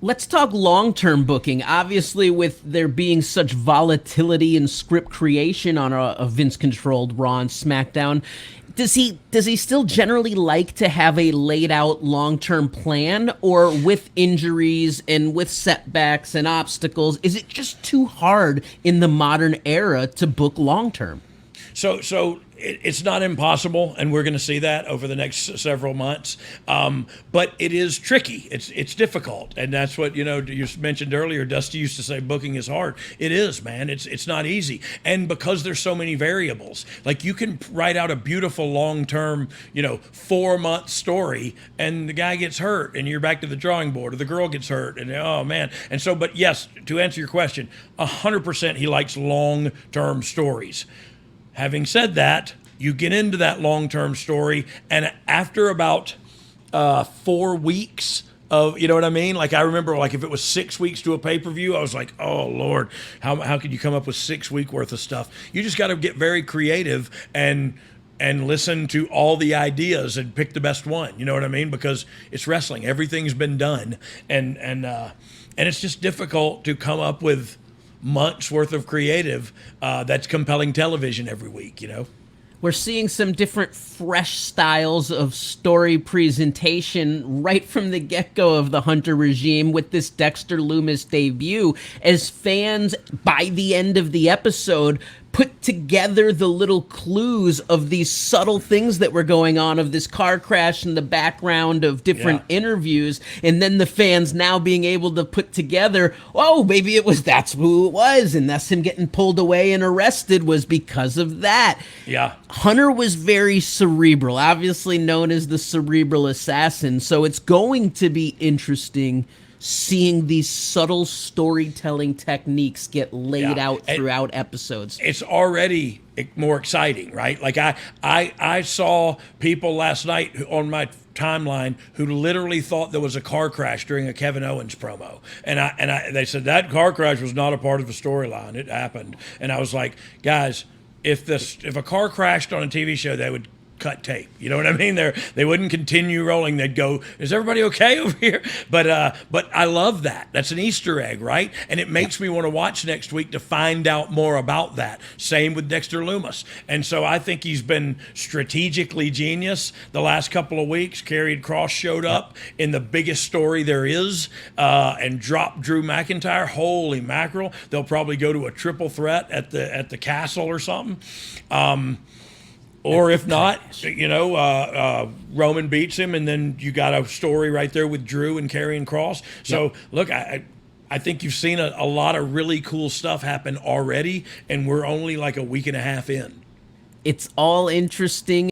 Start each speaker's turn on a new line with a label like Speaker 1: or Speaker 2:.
Speaker 1: Let's talk long-term booking. Obviously, with there being such volatility in script creation on a Vince-controlled Raw and SmackDown, does he still generally like to have a laid out long-term plan, or with injuries and with setbacks and obstacles, is it just too hard in the modern era to book long-term?
Speaker 2: It's not impossible, and we're going to see that over the next several months. But it is tricky. It's difficult, and that's what you mentioned earlier. Dusty used to say booking is hard. It is, man. It's not easy, and because there's so many variables. Like you can write out a beautiful long-term, 4-month story, and the guy gets hurt, and you're back to the drawing board, or the girl gets hurt, and oh man. And so, but yes, to answer your question, 100% he likes long-term stories. Having said that, you get into that long-term story, and after about 4 weeks of, you know what I mean? Like I remember, like if it was 6 weeks to a pay-per-view, I was like, oh Lord, how could you come up with 6 week worth of stuff? You just got to get very creative and listen to all the ideas and pick the best one. You know what I mean? Because it's wrestling, everything's been done, and it's just difficult to come up with months worth of creative that's compelling television every week,
Speaker 1: We're seeing some different fresh styles of story presentation right from the get-go of the Hunter regime with this Dexter Lumis debut, as fans, by the end of the episode, put together the little clues of these subtle things that were going on, of this car crash in the background of different interviews, and then the fans now being able to put together, oh, maybe that's who it was, and thus him getting pulled away and arrested was because of that.
Speaker 2: Yeah.
Speaker 1: Hunter was very cerebral, obviously known as the cerebral assassin, so it's going to be interesting seeing these subtle storytelling techniques get laid out throughout episodes.
Speaker 2: It's already more exciting, right? Like I saw people last night on my timeline who literally thought there was a car crash during a Kevin Owens promo, and they said that car crash was not a part of the storyline. It happened, and I was like, guys, if a car crashed on a TV show, they would cut tape. You know what I mean? They wouldn't continue rolling. They'd go, "Is everybody okay over here?" But I love that. That's an Easter egg, right? And it makes me want to watch next week to find out more about that. Same with Dexter Lumis. And so I think he's been strategically genius the last couple of weeks. Karrion Kross showed up in the biggest story there is and dropped Drew McIntyre. Holy mackerel! They'll probably go to a triple threat at the castle or something. Or if not, Roman beats him, and then you got a story right there with Drew and Karrion Kross. So, look, I think you've seen a lot of really cool stuff happen already, and we're only like a week and a half in.
Speaker 1: It's all interesting.